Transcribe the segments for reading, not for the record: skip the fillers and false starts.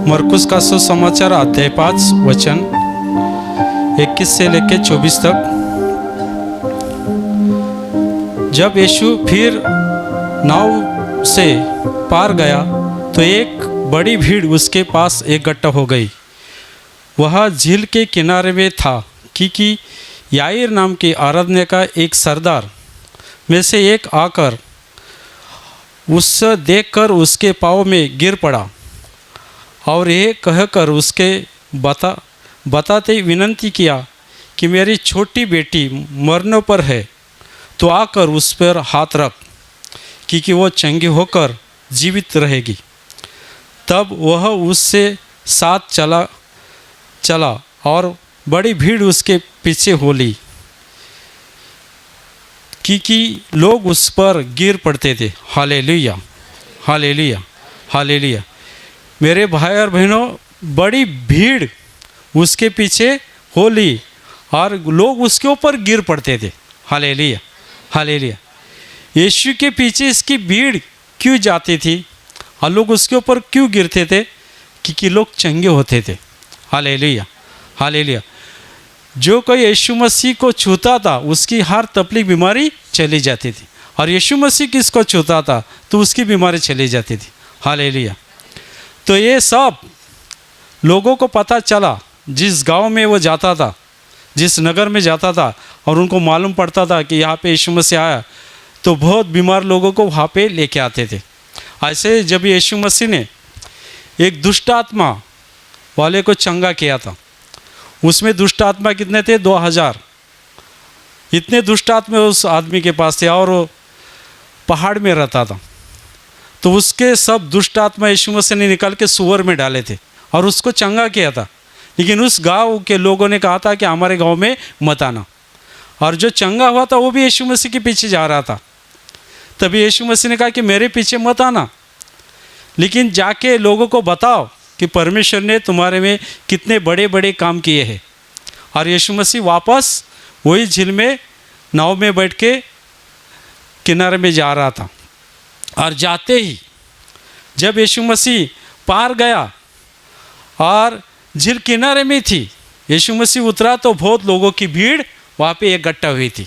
मरकुस का सुसमाचार अध्याय 5 वचन 21 से लेकर 24 तक। जब यीशु फिर नाव से पार गया तो एक बड़ी भीड़ उसके पास इकट्ठा हो गई। वह झील के किनारे में था क्योंकि याईर नाम के आराधना का एक सरदार में से एक आकर उससे देखकर उसके पाँव में गिर पड़ा और ये कहकर उसके बताते विनती किया कि मेरी छोटी बेटी मरने पर है, तो आकर उस पर हाथ रख क्योंकि वो चंगी होकर जीवित रहेगी। तब वह उससे साथ चला और बड़ी भीड़ उसके पीछे हो ली क्योंकि लोग उस पर गिर पड़ते थे। Hallelujah, hallelujah, hallelujah. मेरे भाई और बहनों, बड़ी भीड़ उसके पीछे हो ली और लोग उसके ऊपर गिर पड़ते थे। Hallelujah, hallelujah. यीशु के पीछे इसकी भीड़ क्यों जाती थी और लोग उसके ऊपर क्यों गिरते थे? क्योंकि लोग चंगे होते थे। Hallelujah, hallelujah. जो कोई यीशु मसीह को छूता था उसकी हर तकलीफ बीमारी चली जाती थी, और यीशु मसीह किसको छूता था तो उसकी बीमारी चली जाती थी। हालेलुया। तो ये सब लोगों को पता चला, जिस गांव में वो जाता था, जिस नगर में जाता था, और उनको मालूम पड़ता था कि यहाँ पे यीशु मसीह आया, तो बहुत बीमार लोगों को वहाँ पे लेके आते थे। ऐसे जब यीशु मसीह ने एक दुष्ट आत्मा वाले को चंगा किया था, उसमें दुष्ट आत्मा कितने थे? 2000 इतने दुष्ट आत्मा उस आदमी के पास थे, और वो पहाड़ में रहता था। तो उसके सब दुष्ट आत्मा यीशु मसीह ने निकाल के सुअर में डाले थे और उसको चंगा किया था। लेकिन उस गांव के लोगों ने कहा था कि हमारे गांव में मत आना, और जो चंगा हुआ था वो भी यीशु मसीह के पीछे जा रहा था। तभी यीशु मसीह ने कहा कि मेरे पीछे मत आना, लेकिन जाके लोगों को बताओ कि परमेश्वर ने तुम्हारे में कितने बड़े बड़े काम किए हैं। और यीशु मसीह वापस वही झील में नाव में बैठ के किनारे में जा रहा था, और जाते ही जब यीशु मसीह पार गया और झील किनारे में थी, यीशु मसीह उतरा तो बहुत लोगों की भीड़ वहाँ पे इकट्ठा हुई थी।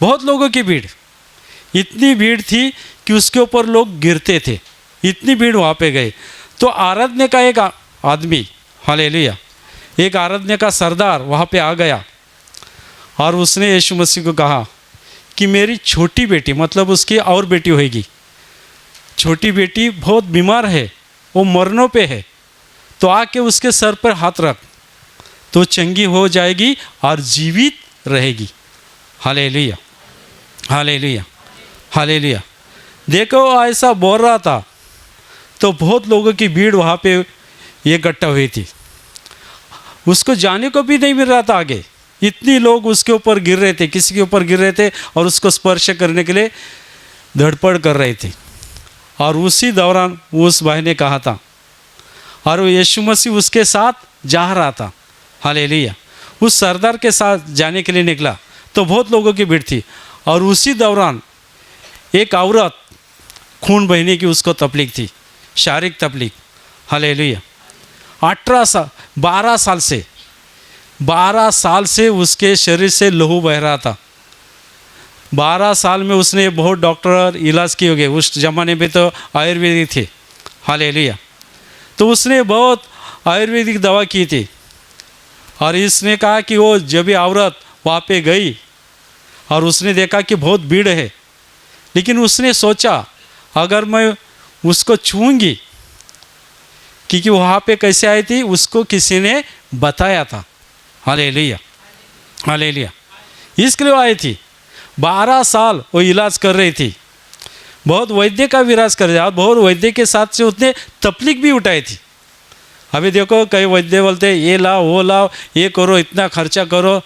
बहुत लोगों की भीड़, इतनी भीड़ थी कि उसके ऊपर लोग गिरते थे, इतनी भीड़ वहाँ पे गए। तो आराधना का एक आदमी, हालेलुया, एक आराधना का सरदार वहाँ पे आ गया, और उसने यीशु मसीह को कहा कि मेरी छोटी बेटी, मतलब उसकी और बेटी होगी, छोटी बेटी बहुत बीमार है, वो मरनों पे है, तो आके उसके सर पर हाथ रख, तो चंगी हो जाएगी और जीवित रहेगी। Hallelujah, hallelujah, hallelujah. देखो ऐसा बोल रहा था तो बहुत लोगों की भीड़ वहाँ पे इकट्ठा हुई थी। उसको जाने को भी नहीं मिल रहा था आगे, इतनी लोग उसके ऊपर गिर रहे थे, किसी के ऊपर गिर रहे थे और उसको स्पर्श करने के लिए धड़पड़ कर रहे थे। और उसी दौरान उस भाई ने कहा था, और वो यीशु मसीह उसके साथ जा रहा था। हालेलुया। उस सरदार के साथ जाने के लिए निकला तो बहुत लोगों की भीड़ थी, और उसी दौरान एक औरत खून बहने की उसको तकलीफ थी, शारीरिक तकलीफ। हालेलुया। 12 साल से उसके शरीर से लहू बह रहा था। 12 साल में उसने बहुत डॉक्टर इलाज किए गए, उस ज़माने में तो आयुर्वेदिक थे। हालेलुया। तो उसने बहुत आयुर्वेदिक दवा की थी, और इसने कहा कि वो जब भी औरत वहाँ पे गई और उसने देखा कि बहुत भीड़ है, लेकिन उसने सोचा अगर मैं उसको छूँगी, क्योंकि वहाँ पे कैसे आई थी उसको किसी ने बताया था। Hallelujah, hallelujah. इसके लिए आई थी। 12 साल वो इलाज कर रही थी, बहुत वैद्य का विराज कर रहा, बहुत वैद्य के साथ से उसने तकलीफ भी उठाई थी। अभी देखो कई वैद्य बोलते ये लाओ वो लाओ, ये करो, इतना खर्चा करो,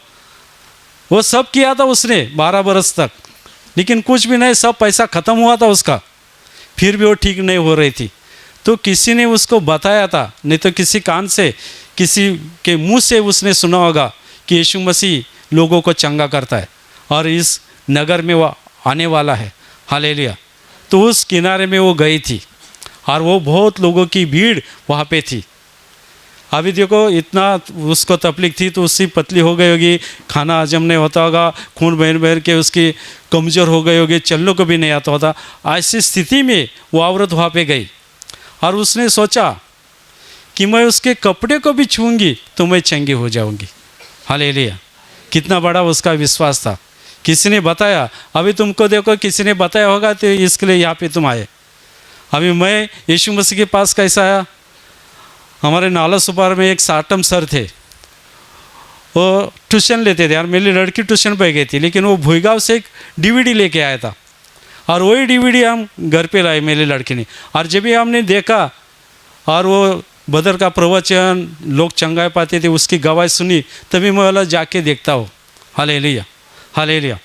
वो सब किया था उसने 12 बरस तक, लेकिन कुछ भी नहीं, सब पैसा ख़त्म हुआ था उसका, फिर भी वो ठीक नहीं हो रही थी। तो किसी ने उसको बताया था, नहीं तो किसी कान से, किसी के मुंह से उसने सुना होगा कि यीशु मसीह लोगों को चंगा करता है और इस नगर में वो आने वाला है। हालेलुया। तो उस किनारे में वो गई थी और वो बहुत लोगों की भीड़ वहाँ पे थी। अभी देखो इतना उसको तकलीफ थी तो उसकी पतली हो गई होगी, खाना हजम नहीं होता होगा, खून बहन बहन के उसकी कमज़ोर हो गई होगी, चलने को भी नहीं आता होता। ऐसी स्थिति में वो औरत वहाँ पे गई और उसने सोचा कि मैं उसके कपड़े को भी छूँगी तो मैं चंगी हो जाऊँगी। हालेलुया! कितना बड़ा उसका विश्वास था। किसी ने बताया, अभी तुमको देखो किसी ने बताया होगा तो इसके लिए यहाँ पे तुम आए। अभी मैं यीशु मसीह के पास कैसा आया, हमारे नाला सुपार में एक साटम सर थे, वो ट्यूशन लेते थे यार, मेरी लड़की ट्यूशन पे गई थी, लेकिन वो भुईगांव से एक डीवीडी लेके आया था और वही डीवीडी हम घर पे लाए मेरी लड़की ने। और जब भी हमने देखा और वो बदर का प्रवचन लोग चंगाई पाते थे उसकी गवाही सुनी, तभी मैं बोला जाके देखता हूँ। हालेलुया! हालेलुया!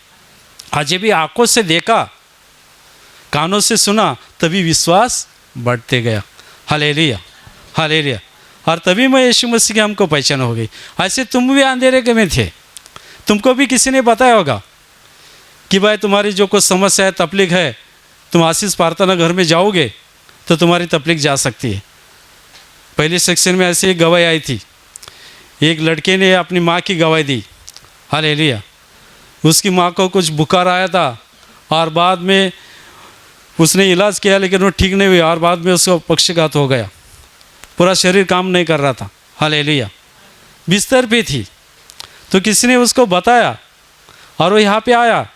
आज जब भी आँखों से देखा, कानों से सुना, तभी विश्वास बढ़ते गया। हालेलुया! हालेलुया! और तभी मैं यीशु मसीह की हमको पहचान हो गई। ऐसे तुम भी अंधेरे के में थे, तुमको भी किसी ने बताया होगा कि भाई तुम्हारी जो कुछ समस्या है, तकलीफ है, तुम आशीष प्रार्थना घर में जाओगे तो तुम्हारी तकलीफ जा सकती है। पहले सेक्शन में ऐसी एक गवाही आई थी, एक लड़के ने अपनी माँ की गवाही दी। हालेलुया! उसकी माँ को कुछ बुखार आया था और बाद में उसने इलाज किया लेकिन वो ठीक नहीं हुई और बाद में उसको पक्षाघात हो गया, पूरा शरीर काम नहीं कर रहा था। हालेलुया! बिस्तर पे थी तो किसी ने उसको बताया और वो यहाँ पे आया,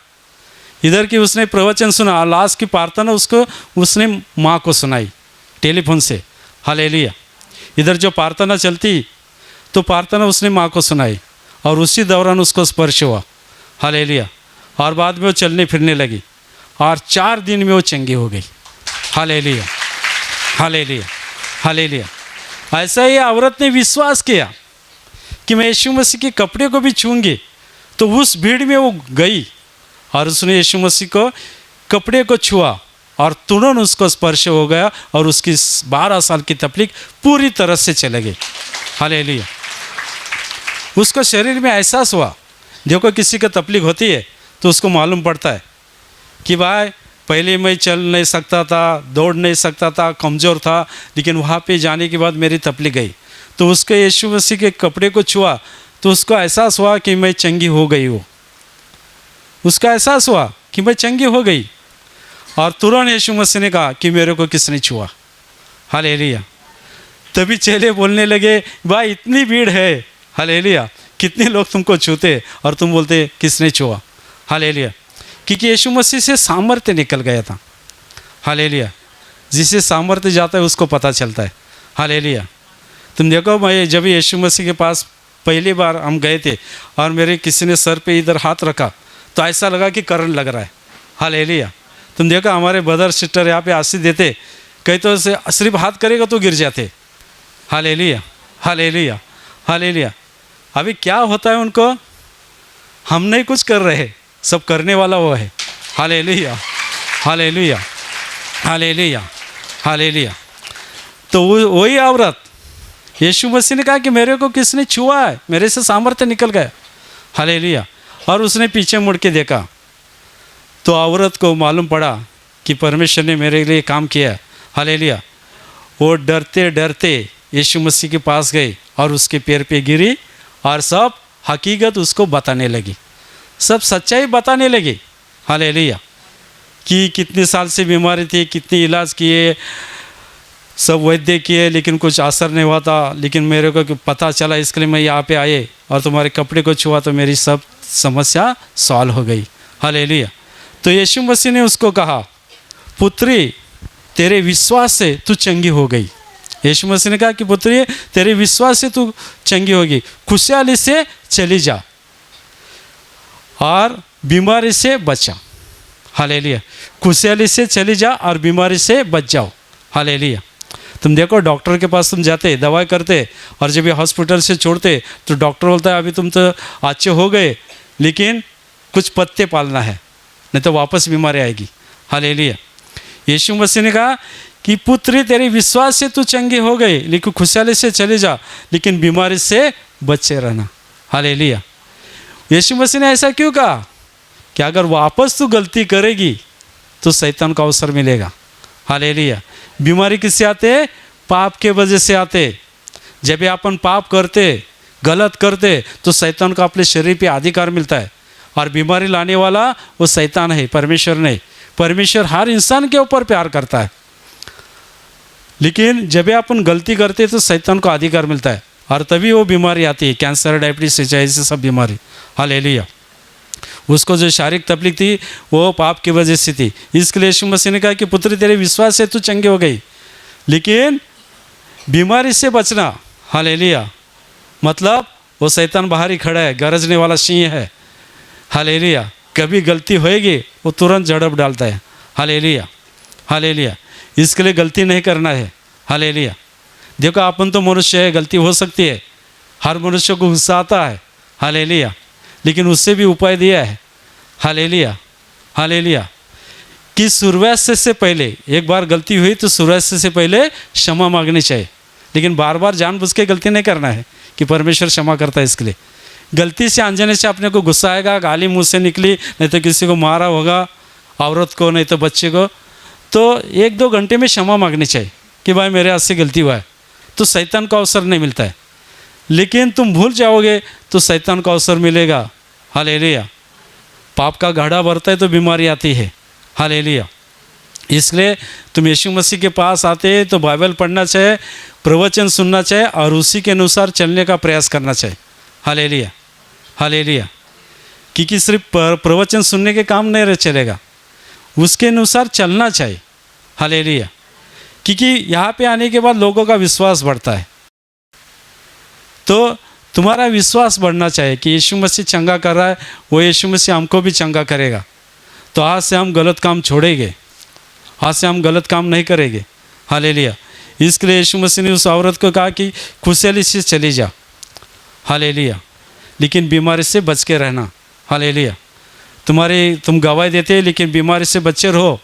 इधर की उसने प्रवचन सुना, लास्ट की प्रार्थना उसको उसने माँ को सुनाई टेलीफोन से। हालेलुया! इधर जो प्रार्थना चलती तो प्रार्थना उसने माँ को सुनाई और उसी दौरान उसको स्पर्श हुआ। हालेलुया! और बाद में वो चलने फिरने लगी और 4 दिन में वो चंगी हो गई। हालेलुया! हालेलुया! हालेलुया! ऐसा ही औरत ने विश्वास किया कि मैं यीशु मसीह के कपड़े को भी छूँगी, तो उस भीड़ में वो गई और उसने यीशु मसीह को कपड़े को छुआ और तुरंत उसको स्पर्श हो गया और उसकी 12 साल की तकलीफ पूरी तरह से चले गई। हालेलुया! उसको शरीर में एहसास हुआ। देखो किसी को तकलीफ होती है तो उसको मालूम पड़ता है कि भाई पहले मैं चल नहीं सकता था, दौड़ नहीं सकता था, कमज़ोर था, लेकिन वहाँ पे जाने के बाद मेरी तकलीफ गई। तो उसके यीशु मसीह के कपड़े को छुआ तो उसको एहसास हुआ कि मैं चंगी हो गई हूँ। उसका एहसास हुआ कि मैं चंगी हो गई और तुरंत यीशु मसीह ने कहा कि मेरे को किसने छुआ। हालेलुया! तभी चेले बोलने लगे, भाई इतनी भीड़ है, हालेलुया, कितने लोग तुमको छूते और तुम बोलते किसने छुआ। हालेलुया! क्योंकि यीशु मसीह से सामर्थ्य निकल गया था। हालेलुया! जिससे सामर्थ्य जाता है उसको पता चलता है। हालेलुया! तुम देखो, मैं जब यीशु मसीह के पास पहली बार हम गए थे और मेरे किसी ने सर पे इधर हाथ रखा तो ऐसा लगा कि करंट लग रहा है। हालेलुया! तुम देखो हमारे ब्रदर सिस्टर यहाँ पे आशीष देते, कहीं तो सिर्फ हाथ करेगा तो गिर जाते। हालेलुया! हालेलुया! हालेलुया! अभी क्या होता है उनको, हम नहीं कुछ कर रहे, सब करने वाला वो है। हालेलुया! हालेलुया! हालेलुया! हालेलुया! तो वही औरत, यीशु मसीह ने कहा कि मेरे को किसने छुआ है, मेरे से सामर्थ्य निकल गया। हालेलुया! और उसने पीछे मुड़ के देखा तो औरत को मालूम पड़ा कि परमेश्वर ने मेरे लिए काम किया। हालेलुया! वो डरते डरते यीशु मसीह के पास गई और उसके पैर पे गिरी और सब हकीकत उसको बताने लगी, सब सच्चाई बताने लगी। हालेलुया! कि कितने साल से बीमारी थी, कितने इलाज किए, सब वैद्य किए, लेकिन कुछ असर नहीं हुआ था, लेकिन मेरे को पता चला, इसके लिए मैं यहाँ पे आए और तुम्हारे कपड़े को छुआ तो मेरी सब समस्या सॉल्व हो गई। हालेलुया! तो यीशु मसीह ने उसको कहा, पुत्री तेरे विश्वास से तू चंगी हो गई। यीशु मसीह ने कहा कि पुत्री तेरे विश्वास से तू चंगी होगी, खुशहाली से चली जा और बीमारी से बचा। हालेलुया! खुशहाली से चली जा और बीमारी से बच जाओ। हालेलुया! तुम देखो डॉक्टर के पास तुम जाते, दवाई करते और जब ये हॉस्पिटल से छोड़ते तो डॉक्टर बोलता है अभी तुम तो अच्छे हो गए, लेकिन कुछ पत्ते पालना है, नहीं तो वापस बीमारी आएगी। हालेलुया! यीशु मसीह ने कहा कि पुत्री तेरे विश्वास से तू चंगी हो गई, लेकिन खुशहाली से चले जा, लेकिन बीमारी से बचे रहना। हालेलुया! यीशु मसीह ने ऐसा क्यों कहा कि अगर वापस तू गलती करेगी तो शैतान का अवसर मिलेगा। हालेलुया! बीमारी किससे आते? पाप के वजह से आते। जब भी अपन पाप करते, गलत करते, तो शैतान को अपने शरीर पे अधिकार मिलता है, और बीमारी लाने वाला वो शैतान है, परमेश्वर नहीं। परमेश्वर हर इंसान के ऊपर प्यार करता है, लेकिन जब भी अपन गलती करते तो शैतान को अधिकार मिलता है, और तभी वो बीमारी आती है, कैंसर, डायबिटीज, ऐसे सब बीमारी। हालेलुया। उसको जो शारीरिक तकलीफ थी वो पाप की वजह से थी। इसके लिए यीशु मसीह ने कहा कि पुत्र तेरे विश्वास से तू चंगी हो गई। लेकिन बीमारी से बचना, हालेलुया, मतलब वो शैतान बाहर ही खड़ा है, गरजने वाला सिंह है। हालेलुया। कभी गलती होएगी वो तुरंत झड़प डालता है। Hallelujah, hallelujah. इसके लिए गलती नहीं करना है। हालेलुया। देखो अपन तो मनुष्य है, गलती हो सकती है, हर मनुष्य को गुस्सा आता है। हालेलुया। लेकिन उससे भी उपाय दिया है। हालेलुया, हालेलुया, कि सूर्यास्त से पहले, एक बार गलती हुई तो सूर्यास्त से पहले क्षमा मांगनी चाहिए। लेकिन बार बार जानबूझ के गलती नहीं करना है कि परमेश्वर क्षमा करता है। इसके लिए गलती से अनजाने से अपने को गुस्सा आएगा, गाली मुँह से निकली, नहीं तो किसी को मारा होगा, औरत को नहीं तो बच्चे को, तो 1-2 घंटे में क्षमा मांगनी चाहिए कि भाई मेरे हाथ से गलती हुआ है, तो शैतान को अवसर नहीं मिलता है। लेकिन तुम भूल जाओगे तो शैतान को अवसर मिलेगा। हालेलुया। पाप का घड़ा भरता है तो बीमारी आती है। हालेलुया। इसलिए तुम यीशु मसीह के पास आते हैं तो बाइबल पढ़ना चाहिए, प्रवचन सुनना चाहिए, और उसी के अनुसार चलने का प्रयास करना चाहिए। Hallelujah, hallelujah. क्योंकि सिर्फ प्रवचन सुनने के काम नहीं चलेगा, उसके अनुसार चलना चाहिए। हालेलुया। क्योंकि यहाँ पे आने के बाद लोगों का विश्वास बढ़ता है, तो तुम्हारा विश्वास बढ़ना चाहिए कि यीशु मसीह चंगा कर रहा है, वो यीशु मसीह हमको भी चंगा करेगा। तो आज से हम गलत काम छोड़ेंगे, आज से हम गलत काम नहीं करेंगे। हालेलुया। इसके लिए यीशु मसीह ने उस औरत को कहा कि खुशहाली से चली जा। हालेलुया। लेकिन बीमारी से बच के रहना। हालेलुया। तुम गवाही देते लेकिन बीमारी से बचे रहो,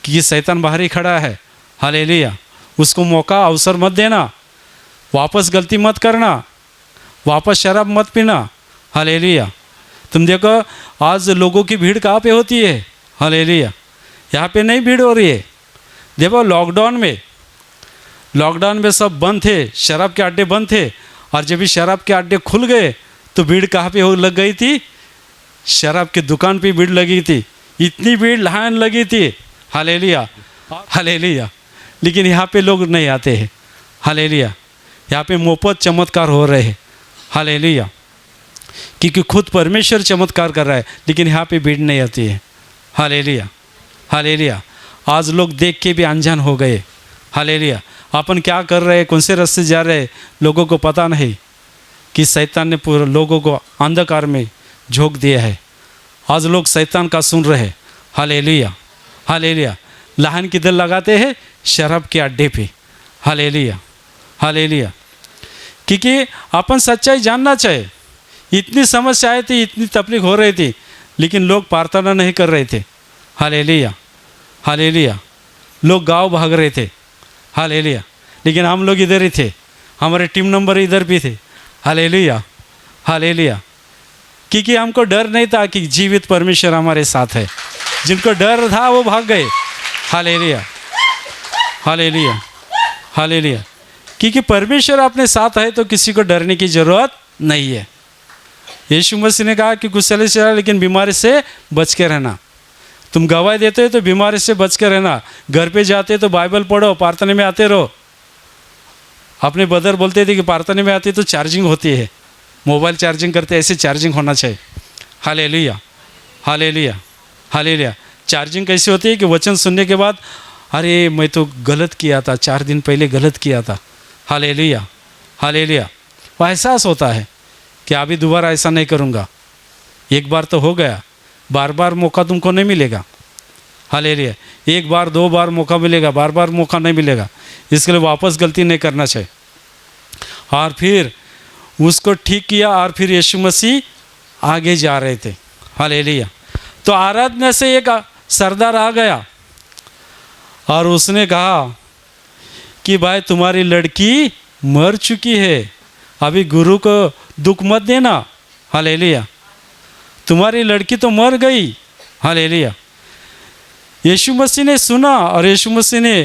क्योंकि शैतान बाहर ही खड़ा है। हालेलुया। उसको मौका, अवसर मत देना, वापस गलती मत करना, वापस शराब मत पीना। हालेलुया। तुम देखो आज लोगों की भीड़ कहाँ पे होती है? हालेलुया। यहाँ पे नहीं भीड़ हो रही है। देखो लॉकडाउन में सब बंद थे, शराब के अड्डे बंद थे, और जब भी शराब के अड्डे खुल गए तो भीड़ कहाँ पे लग गई थी? शराब की दुकान पे भीड़ लगी थी, इतनी भीड़ लाइन लगी थी। Hallelujah, hallelujah. लेकिन यहाँ पे लोग नहीं आते हैं। हालेलुया। यहाँ पे मुफ्त चमत्कार हो रहे हैं। हालेलुया। क्योंकि खुद परमेश्वर चमत्कार कर रहा है, लेकिन यहाँ पे भीड़ नहीं आती है। Hallelujah, hallelujah. आज लोग देख के भी अनजान हो गए। हालेलुया। अपन क्या कर रहे हैं, कौन से रास्ते जा रहे हैं, लोगों को पता नहीं कि शैतान ने पूरे लोगों को अंधकार में झोंक दिया है। आज लोग शैतान का सुन रहे हैं। Hallelujah, hallelujah. लाहन किधर लगाते हैं? शराब के अड्डे पे। Hallelujah, hallelujah. क्योंकि अपन सच्चाई जानना चाहिए। इतनी समस्याएं थी, इतनी तकलीफ हो रही थी, लेकिन लोग प्रार्थना नहीं कर रहे थे। Hallelujah, hallelujah. लोग गांव भाग रहे थे। हालेलुया। लेकिन हम लोग इधर ही थे, हमारे टीम नंबर इधर भी थे। Hallelujah, hallelujah. क्योंकि हमको डर नहीं था कि जीवित परमेश्वर हमारे साथ है। जिनको डर था वो भाग गए। Hallelujah, hallelujah, hallelujah. क्योंकि परमेश्वर अपने साथ है तो किसी को डरने की ज़रूरत नहीं है। यीशु मसीह ने कहा कि कुशल से, लेकिन बीमारी से बच के रहना। तुम गवाही देते हो तो बीमारी से बच के रहना। घर पे जाते तो बाइबल पढ़ो, प्रार्थना में आते रहो। अपने ब्रदर बोलते थे कि प्रार्थना में आती तो चार्जिंग होती है, मोबाइल चार्जिंग करते ऐसे चार्जिंग होना चाहिए। Hallelujah, hallelujah, hallelujah. चार्जिंग कैसे होती है कि वचन सुनने के बाद, अरे मैं तो गलत किया था, 4 दिन पहले गलत किया था। Hallelujah, hallelujah. वो एहसास होता है कि अभी दोबारा ऐसा नहीं करूँगा। एक बार तो हो गया, बार बार मौका तुमको नहीं मिलेगा। हालेलुया। 1 बार 2 बार मौका मिलेगा, बार बार मौका नहीं मिलेगा। इसके लिए वापस गलती नहीं करना चाहिए। और फिर उसको ठीक किया, और फिर यीशु मसीह आगे जा रहे थे। हालेलुया। तो आराधना से एक सरदार आ गया और उसने कहा कि भाई तुम्हारी लड़की मर चुकी है, अभी गुरु को दुख मत देना। हालेलुया। तुम्हारी लड़की तो मर गई। हालेलुया। यीशु मसीह ने सुना और यीशु मसीह ने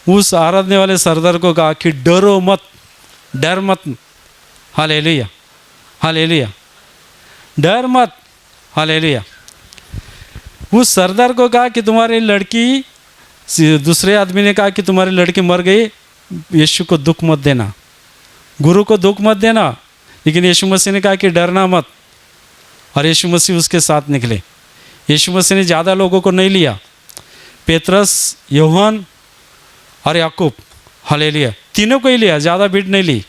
उस आराधने वाले सरदार को कहा कि डरो मत, डर मत। हालेलुया, हालेलुया, डर मत। हालेलुया। उस सरदार को कहा कि तुम्हारी लड़की, दूसरे आदमी ने कहा कि तुम्हारी लड़की मर गई, यीशु को दुख मत देना, गुरु को दुख मत देना। लेकिन यीशु मसीह ने कहा कि डरना मत, और यीशु मसीह उसके साथ निकले। यीशु मसीह ने ज़्यादा लोगों को नहीं लिया, पेतरस, यूहन्ना और याकूब, हालेलुया, तीनों को ही लिया, ज़्यादा भीड़ नहीं ली,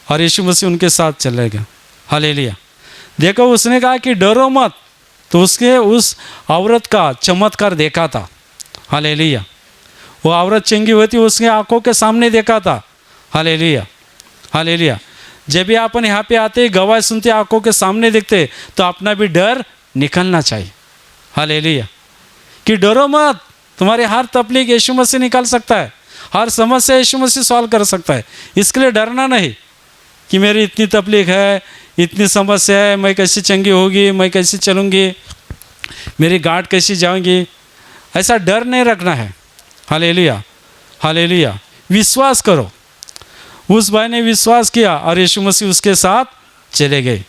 और यीशु मसीह उनके साथ चले गए। हालेलुया। देखो, उसने कहा कि डरो मत, तो उसके उस औरत का चमत्कार देखा था। हालेलुया। वो औरत चंगी हुई थी, उसके आंखों के सामने देखा था। Hallelujah, hallelujah. जब भी अपन यहाँ पे आते, गवाह सुनते, आंखों के सामने देखते, तो अपना भी डर निकलना चाहिए। हालेलुया। कि डरो मत, तुम्हारे हर तकलीफ यीशु मसीह निकाल सकता है, हर समस्या यीशु मसीह सॉल्व कर सकता है। इसके लिए डरना नहीं कि मेरी इतनी तकलीफ है, इतनी समस्या है, मैं कैसे चंगी होगी, मैं कैसे चलूँगी, मेरी गांठ कैसी जाऊँगी, ऐसा डर नहीं रखना है। Hallelujah, hallelujah. विश्वास करो। उस भाई ने विश्वास किया और यीशु मसीह उसके साथ चले गए।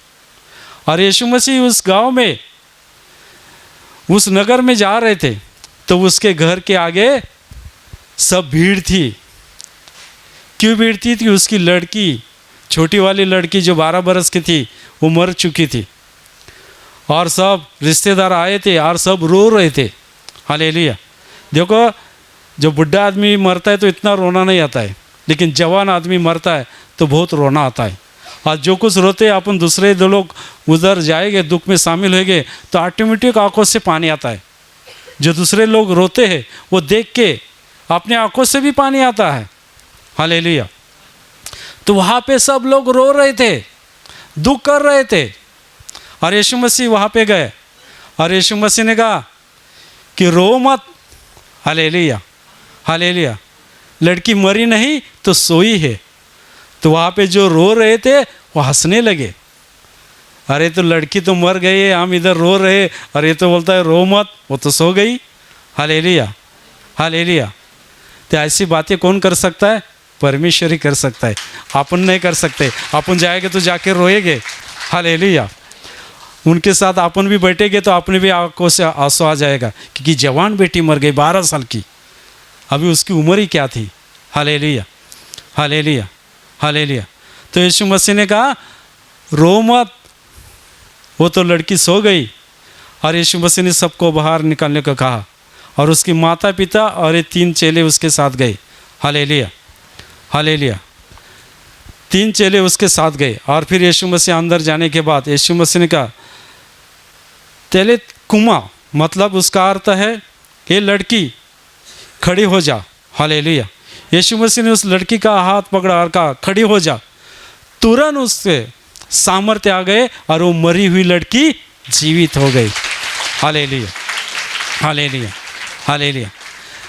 और यीशु मसीह उस गांव में, उस नगर में जा रहे थे, तो उसके घर के आगे सब भीड़ थी। क्यों भीड़ थी? कि उसकी लड़की, छोटी वाली लड़की जो 12 बरस की थी, वो मर चुकी थी, और सब रिश्तेदार आए थे और सब रो रहे थे। हालेलुया। देखो, जो बुढ़ा आदमी मरता है तो इतना रोना नहीं आता है, लेकिन जवान आदमी मरता है तो बहुत रोना आता है। और जो कुछ रोते हैं, अपन दूसरे दो लोग उधर जाएंगे, दुख में शामिल होंगे, तो ऑटोमेटिक आंखों से पानी आता है। जो दूसरे लोग रोते हैं, वो देख के अपने आंखों से भी पानी आता है। हालेलुया। तो वहाँ पे सब लोग रो रहे थे, दुख कर रहे थे, और यीशु मसीह वहाँ पे गए, और यीशु मसीह ने कहा कि रो मत। Hallelujah, hallelujah. लड़की मरी नहीं तो सोई है। तो वहाँ पे जो रो रहे थे वो हंसने लगे, अरे तो लड़की तो मर गई है, हम इधर रो रहे, और ये तो बोलता है रो मत, वो तो सो गई। Hallelujah, hallelujah. तो ऐसी बातें कौन कर सकता है? परमेश्वर ही कर सकता है, अपन नहीं कर सकते। अपन जाएंगे तो जाके रोएंगे। हालेलुया। उनके साथ अपन भी बैठेंगे तो अपने भी आंखों से आंसू आ जाएगा, क्योंकि जवान बेटी मर गई 12 साल की, अभी उसकी उम्र ही क्या थी। Hallelujah, hallelujah, hallelujah. तो यीशु मसीह ने कहा रो मत, वो तो लड़की सो गई। और यीशु मसीह ने सबको बाहर निकालने को कहा, और उसकी माता पिता और ये 3 चेले उसके साथ गए। Hallelujah, hallelujah. 3 चेले उसके साथ गए। और फिर यीशु मसीह अंदर जाने के बाद यीशु मसीह ने कहा तेले कुमा, मतलब उसका अर्थ है ये लड़की खड़ी हो जा। हालेलुया। यीशु मसीह ने उस लड़की का हाथ पकड़ा और कहा खड़ी हो जा। तुरंत उससे सामर्थ्य आ गए और वो मरी हुई लड़की जीवित हो गई। Hallelujah, hallelujah, hallelujah.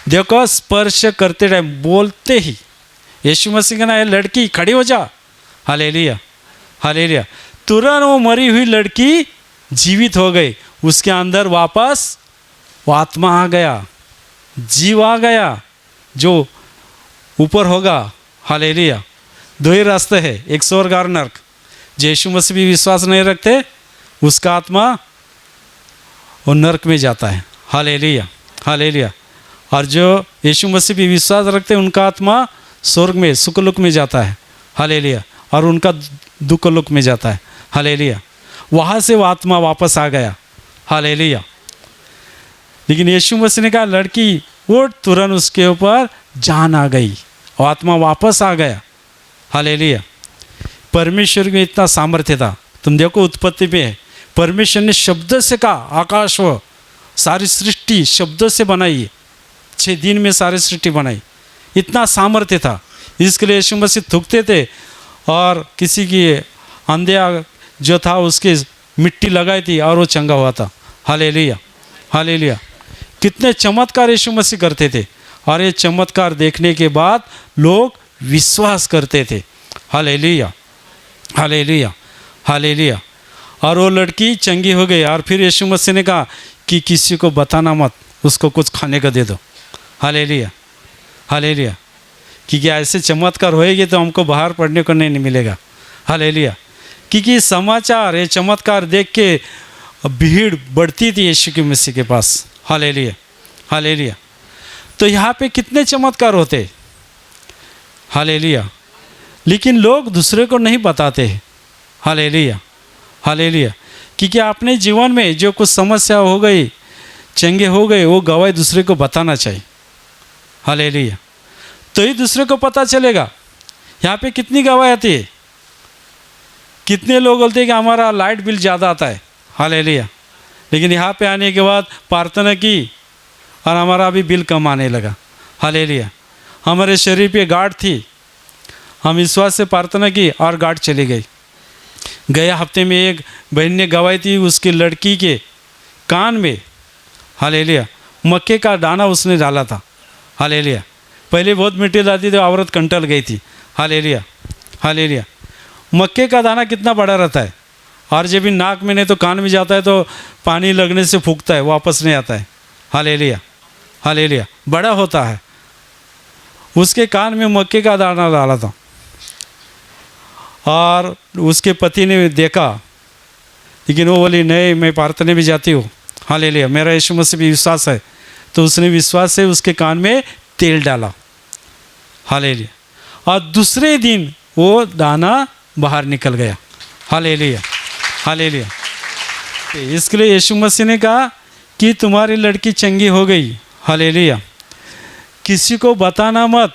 देखो, स्पर्श करते टाइम, बोलते ही यीशु मसीह का ना ये लड़की खड़ी हो जा। Hallelujah, hallelujah. तुरंत वो मरी हुई लड़की जीवित हो गई। उसके अंदर वापस वो आत्मा आ गया, जीव आ गया जो ऊपर होगा। हालेलुया। 2 ही रास्ते हैं, एक स्वर्ग और नरक। जो यीशु मसीह भी विश्वास नहीं रखते, उसका आत्मा वो नरक में जाता है। Hallelujah, hallelujah. और जो यीशु मसीह भी विश्वास रखते हैं, उनका आत्मा स्वर्ग में, सुखलोक में जाता है। हालेलुया। और उनका दुखलोक में जाता है। हालेलुया। वहाँ से वो आत्मा वापस आ गया। हालेलुया। लेकिन यीशु मसीह ने कहा लड़की उठ, तुरंत उसके ऊपर जान आ गई और आत्मा वापस आ गया। हालेलुया। परमेश्वर में इतना सामर्थ्य था। तुम देखो, उत्पत्ति में है, परमेश्वर ने शब्द से कहा आकाश हो, सारी सृष्टि शब्दों से बनाई है। 6 दिन में सारी सृष्टि बनाई। इतना सामर्थ्य था। इसके लिए यीशु मसीह थूकते थे, और किसी की अंधे जो था उसके मिट्टी लगाई थी और वो चंगा हुआ था। Hallelujah, hallelujah. कितने चमत्कार यीशु मसीह करते थे, और ये चमत्कार देखने के बाद लोग विश्वास करते थे। Hallelujah, hallelujah, hallelujah. और वो लड़की चंगी हो गई। और फिर यीशु मसीह ने कहा कि किसी को बताना मत, उसको कुछ खाने का दे दो। Hallelujah, hallelujah. क्योंकि ऐसे चमत्कार होएगी तो हमको बाहर पढ़ने को नहीं मिलेगा। हालेलुया। क्योंकि समाचार ये चमत्कार देख के भीड़ बढ़ती थी यीशु के मसीह के पास। Hallelujah, hallelujah. तो यहाँ पे कितने चमत्कार होते, हालेलुया, लेकिन लोग दूसरे को नहीं बताते हैं। Hallelujah, hallelujah. क्योंकि अपने जीवन में जो कुछ समस्या हो गई, चंगे हो गए, वो गवाही दूसरे को बताना चाहिए। हालेलुया। तो ही दूसरे को पता चलेगा। यहाँ पे कितनी गवाही आती है, कितने लोग बोलते हैं कि हमारा लाइट बिल ज़्यादा आता है। हालेलुया। लेकिन यहाँ पे आने के बाद प्रार्थना की और हमारा अभी बिल कम आने लगा। हालेलुया। हमारे शरीर पे गांठ थी, हम विश्वास से प्रार्थना की और गांठ चली गई। गया हफ्ते में एक बहन ने गवाही थी, उसकी लड़की के कान में, हालेलुया, मक्के का दाना उसने डाला था। हालेलुया। पहले बहुत मिट्टी डालती थी, औरत कंटल गई थी। Hallelujah, hallelujah. मक्के का दाना कितना बड़ा रहता है, और जब भी नाक में नहीं तो कान में जाता है तो पानी लगने से फूकता है, वापस नहीं आता है। Hallelujah, hallelujah. बड़ा होता है। उसके कान में मक्के का दाना डाला था और उसके पति ने देखा, लेकिन वो बोली नहीं, मैं प्रार्थना भी जाती हूँ। हालेलुया, मेरा यीशु मसीह भी विश्वास है। तो उसने विश्वास से उसके कान में तेल डाला। हालेलुया। और दूसरे दिन वो दाना बाहर निकल गया। Hallelujah, hallelujah. इसके लिए यीशु मसीह ने कहा कि तुम्हारी लड़की चंगी हो गई। हालेलुया। किसी को बताना मत,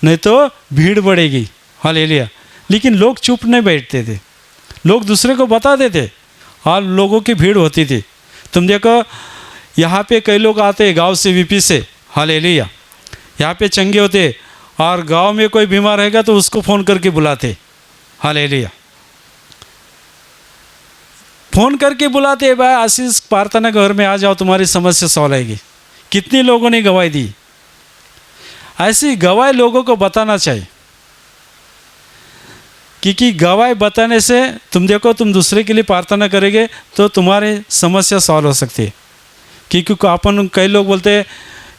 नहीं तो भीड़ बढ़ेगी। हालेलुया। लेकिन लोग चुप नहीं बैठते थे, लोग दूसरे को बता देते और लोगों की भीड़ होती थी। तुम देखो यहाँ पे कई लोग आते गांव से, वीपी से। हालेलुया। यहाँ पे चंगे होते और गांव में कोई बीमार रहेगा तो उसको फ़ोन करके बुलाते। हालेलुया। फ़ोन करके बुलाते, भाई आशीष प्रार्थना घर में आ जाओ, तुम्हारी समस्या सॉल्व आएगी। कितने लोगों ने गवाही दी। ऐसी गवाही लोगों को बताना चाहिए, क्योंकि गवाही बताने से तुम देखो, तुम दूसरे के लिए प्रार्थना करेंगे तो तुम्हारी समस्या सॉल्व हो सकती है। क्योंकि अपन कई लोग बोलते हैं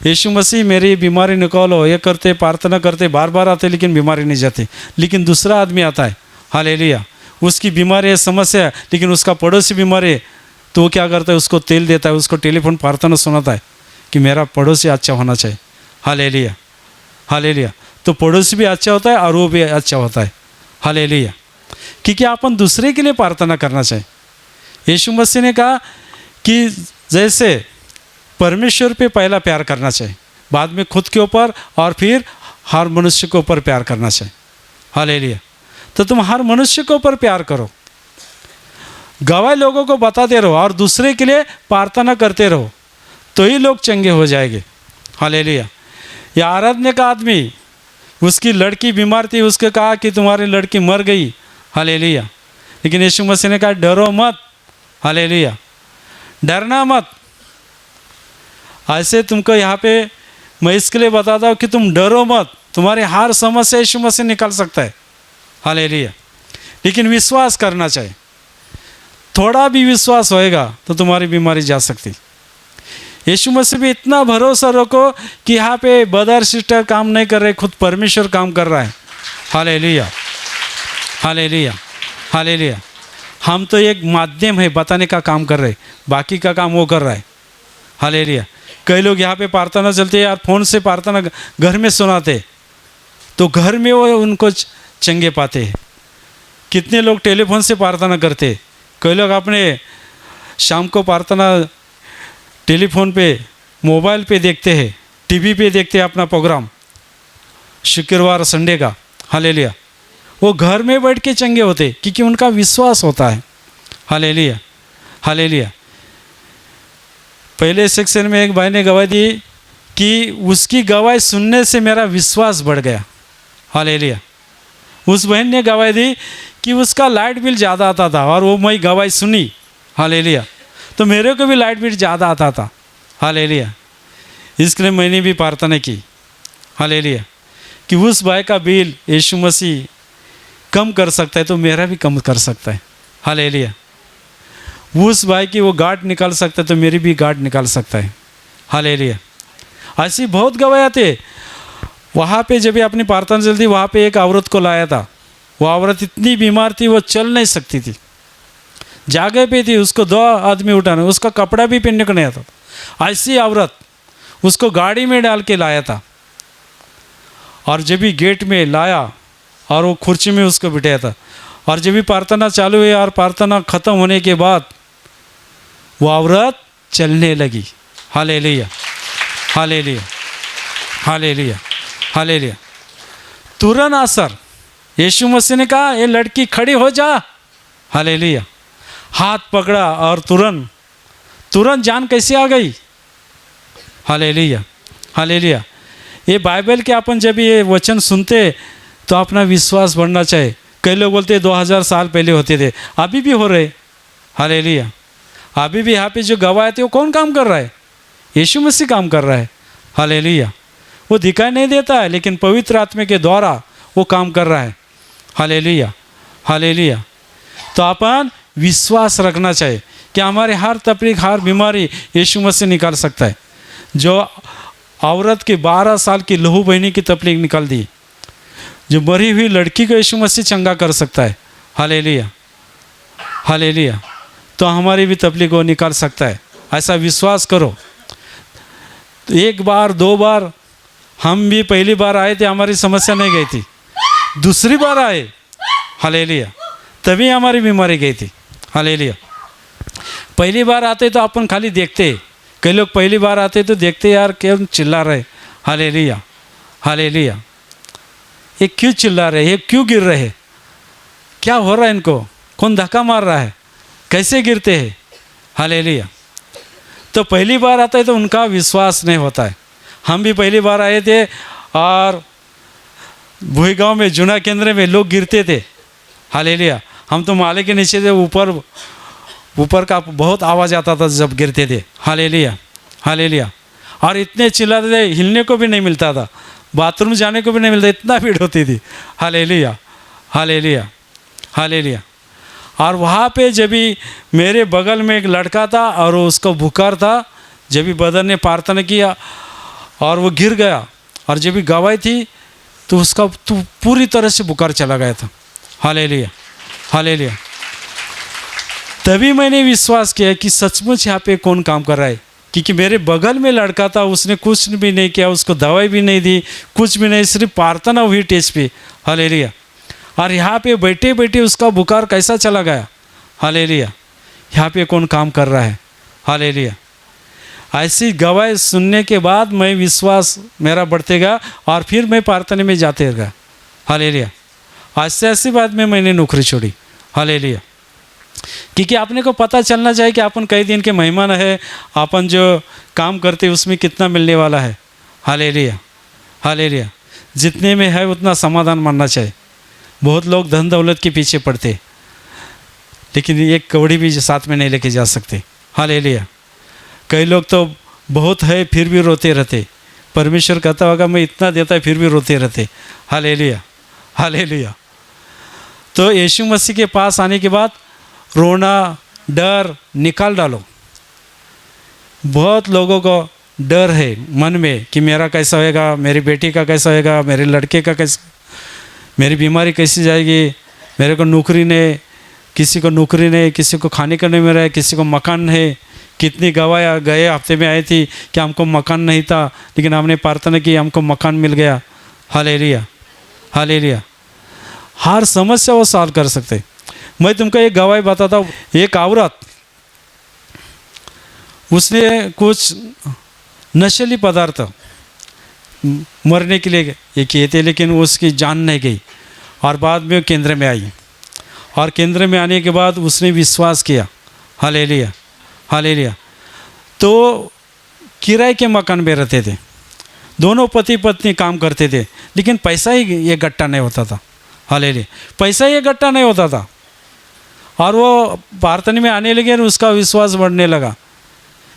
यीशु मसीह मेरी बीमारी निकालो, ये करते प्रार्थना करते, बार बार आते लेकिन बीमारी नहीं जाती। लेकिन दूसरा आदमी आता है, हालेलुया, उसकी बीमारी है, समस्या है, लेकिन उसका पड़ोसी बीमारी है, तो वो क्या करता है, उसको तेल देता है, उसको टेलीफोन प्रार्थना सुनाता है कि मेरा पड़ोसी अच्छा होना चाहिए। Hallelujah, hallelujah. तो पड़ोसी भी अच्छा होता है और वो भी अच्छा होता है। हालेलुया। क्योंकि अपन दूसरे के लिए प्रार्थना करना चाहिए। यीशु मसीह ने कहा कि जैसे परमेश्वर पे पहला प्यार करना चाहिए, बाद में खुद के ऊपर और फिर हर मनुष्य के ऊपर प्यार करना चाहिए। हालेलुया। तो तुम हर मनुष्य के ऊपर प्यार करो, गवाही लोगों को बताते रहो और दूसरे के लिए प्रार्थना करते रहो, तो ही लोग चंगे हो जाएंगे। हालेलुया। या आराधना का आदमी, उसकी लड़की बीमार थी, उसके कहा कि तुम्हारी लड़की मर गई। हालेलुया। लेकिन यीशु मसीह ने कहा डरो मत। हालेलुया। डरना मत। ऐसे तुमको यहाँ पे मैं इसके लिए बताता हूँ कि तुम डरो मत, तुम्हारी हर समस्या यीशु मसीह निकाल सकता है। हालेलुया। लेकिन विश्वास करना चाहिए। थोड़ा भी विश्वास होएगा तो तुम्हारी बीमारी जा सकती। यीशु मसीह भी इतना भरोसा रखो कि यहाँ पे ब्रदर सिस्टर काम नहीं कर रहे, खुद परमेश्वर काम कर रहा है। Hallelujah, hallelujah, hallelujah. हम तो एक माध्यम है, बताने का काम कर रहे, बाकी का काम वो कर रहा है। हालेलुया। कई लोग यहाँ पे प्रार्थना चलती है यार, फ़ोन से प्रार्थना घर में सुनाते, तो घर में वो उनको चंगे पाते हैं। कितने लोग टेलीफोन से प्रार्थना करते, कई लोग अपने शाम को प्रार्थना टेलीफोन पे, मोबाइल पे देखते हैं, टीवी पे देखते हैं अपना प्रोग्राम शुक्रवार संडे का। हालेलुया। वो घर में बैठ के चंगे होते क्योंकि उनका विश्वास होता है। Hallelujah, hallelujah. पहले सेक्शन में एक भाई ने गवाही दी कि उसकी गवाही सुनने से मेरा विश्वास बढ़ गया। हालेलुया। उस बहन ने गवाही दी कि उसका लाइट बिल ज़्यादा आता था और वो मैं गवाही सुनी। हालेलुया। तो मेरे को भी लाइट बिल ज़्यादा आता था। हालेलुया। इसके लिए मैंने भी प्रार्थना की। हालेलुया। कि उस भाई का बिल यीशु मसीह कम कर सकता है तो मेरा भी कम कर सकता है। हालेलुया। उस भाई की वो गांठ निकाल सकता है तो मेरी भी गांठ निकाल सकता है। हालेलुया। ऐसी बहुत गवाही आते वहाँ पे जब भी अपनी प्रार्थना चलती थी, वहाँ पे एक औरत को लाया था। वो औरत इतनी बीमार थी, वो चल नहीं सकती थी, जागे पे थी, उसको 2 आदमी उठाने, उसका कपड़ा भी पहनने को नहीं आता था। ऐसी औरत, उसको गाड़ी में डाल के लाया था, और जब भी गेट में लाया और वो कुर्सी में उसको बिठाया था, और जब भी प्रार्थना चालू हुई और प्रार्थना ख़त्म होने के बाद वो औरत चलने लगी। Hallelujah, hallelujah, hallelujah, hallelujah. तुरंत असर, यीशु मसीह ने कहा ये लड़की खड़ी हो जा। हालेलुया। हाथ पकड़ा और तुरंत जान कैसे आ गई। Hallelujah, hallelujah. ये बाइबल के अपन जब ये वचन सुनते तो अपना विश्वास बढ़ना चाहिए। कई लोग बोलते हैं 2000 साल पहले होते थे, अभी भी हो रहे। हालेलुया। अभी भी यहाँ पे जो गवाह थे वो कौन काम कर रहा है? यीशु मसीह काम कर रहा है। हालेलुया। वो दिखाई नहीं देता है, लेकिन पवित्र आत्मा के द्वारा वो काम कर रहा है। Hallelujah, hallelujah. तो अपन विश्वास रखना चाहिए कि हमारे हर तकलीफ, हर बीमारी यीशु मसीह निकाल सकता है। जो औरत के 12 साल की लहू बहनी की तकलीफ निकाल दी, जो मरी हुई लड़की को यीशु मसीह चंगा कर सकता है। Hallelujah, hallelujah. तो हमारी भी तकलीफ को निकाल सकता है, ऐसा विश्वास करो। तो 1 बार 2 बार हम भी पहली बार आए थे, हमारी समस्या नहीं गई थी। दूसरी बार आए, हालेलुया, तभी हमारी बीमारी गई थी। हालेलुया। पहली बार आते तो अपन खाली देखते, कई लोग पहली बार आते तो देखते यार क्यों चिल्ला रहे। Hallelujah, hallelujah. ये क्यों चिल्ला रहे, ये क्यों गिर रहे, क्या हो रहा है इनको, कौन धक्का मार रहा है, कैसे गिरते हैं। हालेलुया। तो पहली बार आता है तो उनका विश्वास नहीं होता है। हम भी पहली बार आए थे और भूई गांव में जूना केंद्र में लोग गिरते थे। हालेलुया। हम तो माले के नीचे थे, ऊपर का बहुत आवाज़ आता था जब गिरते थे। Hallelujah, hallelujah. और इतने चिल्लाते थे, हिलने को भी नहीं मिलता था, बाथरूम जाने को भी नहीं मिलता, इतना भीड़ होती थी। Hallelujah, hallelujah, hallelujah. और वहाँ पे जब भी मेरे बगल में एक लड़का था और उसको बुखार था, जब भी बदन ने प्रार्थना किया और वो गिर गया, और जब भी गवाही थी तो उसका पूरी तरह से बुखार चला गया था। Hallelujah, hallelujah. तभी मैंने विश्वास किया कि सचमुच यहाँ पे कौन काम कर रहा है, क्योंकि मेरे बगल में लड़का था, उसने कुछ भी नहीं किया, उसको दवाई भी नहीं दी, कुछ भी नहीं, सिर्फ प्रार्थना हुई टेस्ट पे। हालेलुया। और यहाँ पे बैठे बैठे उसका बुखार कैसा चला गया। हालेलुया। यहाँ पे कौन काम कर रहा है। हालेलुया। ऐसी गवाही सुनने के बाद मैं विश्वास मेरा बढ़ते गया और फिर मैं प्रार्थना में जाते गया। हालेलुया। ऐसे ऐसी बात में मैंने नौकरी छोड़ी। हालेलुया। क्योंकि आपने को पता चलना चाहिए कि अपन कई दिन के मेहमान है, अपन जो काम करते उसमें कितना मिलने वाला है। Hallelujah, hallelujah. जितने में है उतना समाधान मानना चाहिए। बहुत लोग धन दौलत के पीछे पड़ते, लेकिन एक कौड़ी भी साथ में नहीं लेके जा सकते। हालेलुया। कई लोग तो बहुत है फिर भी रोते रहते। परमेश्वर कहता होगा मैं इतना देता है फिर भी रोते रहते। Hallelujah, hallelujah. तो यीशु मसीह के पास आने के बाद रोना डर निकाल डालो। बहुत लोगों को डर है मन में कि मेरा कैसा होएगा, मेरी बेटी का कैसा होएगा, मेरे लड़के का कैसा, मेरी बीमारी कैसी जाएगी, मेरे को नौकरी नहीं, किसी को नौकरी नहीं, किसी को खाने का नहीं मिल रहा है, किसी को मकान है। कितनी गवाह गए हफ्ते में आई थी कि हमको मकान नहीं था, लेकिन हमने प्रार्थना की, हमको मकान मिल गया। Hallelujah, hallelujah. हर समस्या वो सॉल्व कर सकते। मैं तुमको एक गवाही बताता हूँ। एक औरत, उसने कुछ नशीली पदार्थ मरने के लिए ये किए थे, लेकिन उसकी जान नहीं गई और बाद में केंद्र में आई। और केंद्र में आने के बाद उसने विश्वास किया। Hallelujah, hallelujah. तो किराए के मकान में रहते थे, दोनों पति पत्नी काम करते थे, लेकिन पैसा ही ये इकट्ठा नहीं होता था। हालेलुया। पैसा ही इकट्ठा नहीं होता था। और वो प्रार्थना में आने लगे और उसका विश्वास बढ़ने लगा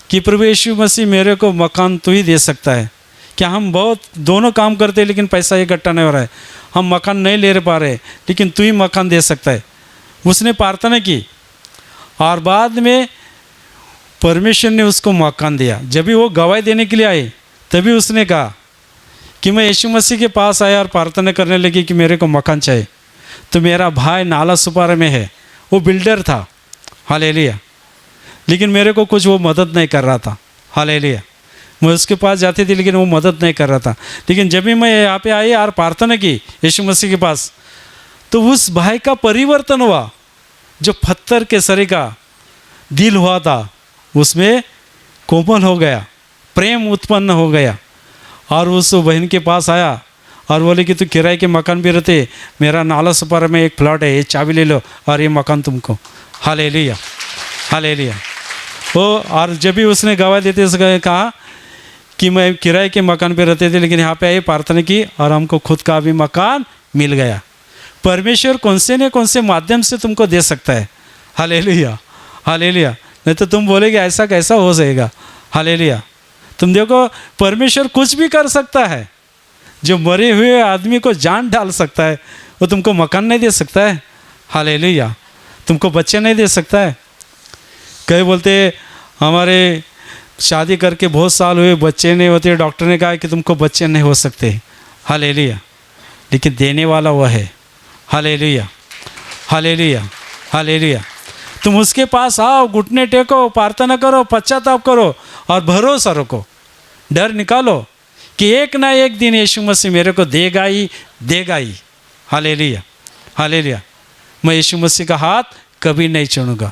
कि प्रभु यीशु मसीह मेरे को मकान तू ही दे सकता है। क्या हम बहुत दोनों काम करते हैं लेकिन पैसा इकट्ठा नहीं हो रहा है, हम मकान नहीं ले पा रहे, लेकिन तू ही मकान दे सकता है। उसने प्रार्थना की और बाद में परमेश्वर ने उसको मकान दिया। जब भी वो गवाही देने के लिए आए तभी उसने कहा कि मैं यीशु मसीह के पास आया और प्रार्थना करने लगी कि मेरे को मकान चाहिए। तो मेरा भाई नाला सुपारा में है, वो बिल्डर था, हालेलुया, लेकिन मेरे को कुछ वो मदद नहीं कर रहा था, हालेलुया। मैं उसके पास जाती थी लेकिन वो मदद नहीं कर रहा था। लेकिन जब भी मैं यहाँ पे आई और प्रार्थना की यीशु मसीह के पास, तो उस भाई का परिवर्तन हुआ। जो पत्थर के सरी का दिल हुआ था उसमें कोमल हो गया, प्रेम उत्पन्न हो गया। और उस बहन के पास आया और बोले कि तू किराए के मकान भी रहते, मेरा नाला सुपारा में एक प्लॉट है, ये चाबी ले लो और ये मकान तुमको, हालेलुया, हालेलुया। वो और जब भी उसने गवाही देते उसने कहा कि मैं किराए के मकान पे रहते थे लेकिन यहाँ पे आई प्रार्थना की और हमको खुद का भी मकान मिल गया। परमेश्वर कौन से माध्यम से तुमको दे सकता है, हालेलुया, हालेलुया। नहीं तो तुम बोलेगे ऐसा कैसा हो जाएगा, हालेलुया। तुम देखो परमेश्वर कुछ भी कर सकता है। जो मरे हुए आदमी को जान डाल सकता है वो तुमको मकान नहीं दे सकता है, हालेलुया। तुमको बच्चे नहीं दे सकता है। कई बोलते हमारे शादी करके बहुत साल हुए बच्चे नहीं होते, डॉक्टर ने कहा कि तुमको बच्चे नहीं हो सकते, हालेलुया। लेकिन देने वाला वह है, हालेलुया, हालेलुया, हालेलुया। तुम उसके पास आओ, घुटने टेको, प्रार्थना करो, पश्चाताप करो और भरोसा रखो, डर निकालो कि एक ना एक दिन यीशु मसीह मेरे को देगा ही देगा ही, हालेलुया, हालेलुया। मैं यीशु मसीह का हाथ कभी नहीं छोड़ूंगा।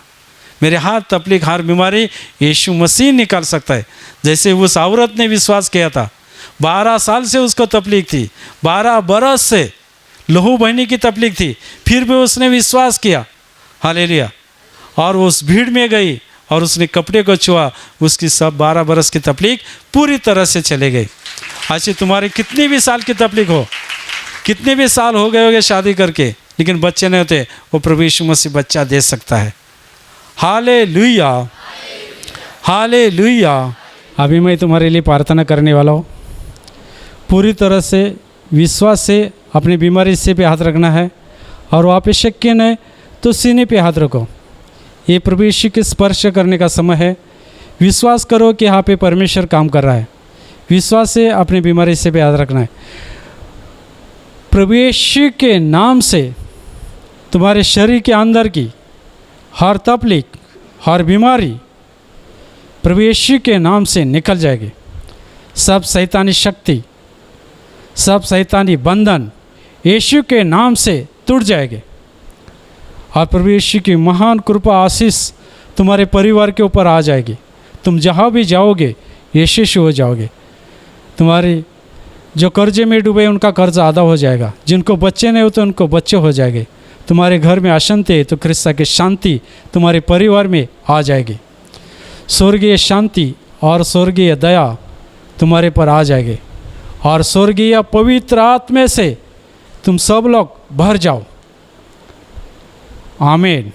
मेरे हाथ तकलीफ हर बीमारी यीशु मसीह निकाल सकता है। जैसे उस औरत ने विश्वास किया था, 12 साल से उसको तकलीफ थी, 12 बरस से लहू बहने की तकलीफ थी, फिर भी उसने विश्वास किया, हालेलुया। और उस भीड़ में गई और उसने कपड़े को छुआ, उसकी सब 12 बरस की तकलीफ पूरी तरह से चले गई। आज तुम्हारी कितनी भी साल की तकलीफ हो, कितने भी साल हो गए होंगे शादी करके लेकिन बच्चे नहीं होते, वो प्रभु यीशु मसीह बच्चा दे सकता है, हालेलुया, हालेलुया। अभी मैं तुम्हारे लिए प्रार्थना करने वाला हूँ। पूरी तरह से विश्वास से अपनी बीमारी से पे हाथ रखना है और वहाँ पे शक्य नहीं तो सीने पे हाथ रखो। ये प्रभु यीशु के स्पर्श करने का समय है। विश्वास करो कि यहाँ पे परमेश्वर काम कर रहा है। विश्वास से अपनी बीमारी से पे हाथ रखना है। प्रभु यीशु के नाम से तुम्हारे शरीर के अंदर की हर तकलीफ, हर बीमारी प्रभु यीशु के नाम से निकल जाएगी। सब शैतानी शक्ति, सब शैतानी बंधन यीशु के नाम से टूट जाएंगे और प्रभु यीशु की महान कृपा आशीष तुम्हारे परिवार के ऊपर आ जाएगी। तुम जहाँ भी जाओगे यीशु हो जाओगे। तुम्हारे जो कर्जे में डूबे उनका कर्ज आधा हो जाएगा। जिनको बच्चे नहीं होते उनको बच्चे हो जाएंगे। तुम्हारे घर में अशांति है तो क्रिस्ता की शांति तुम्हारे परिवार में आ जाएगी। स्वर्गीय शांति और स्वर्गीय दया तुम्हारे पर आ जाएगी और स्वर्गीय पवित्र आत्मा से तुम सब लोग भर जाओ। आमीन।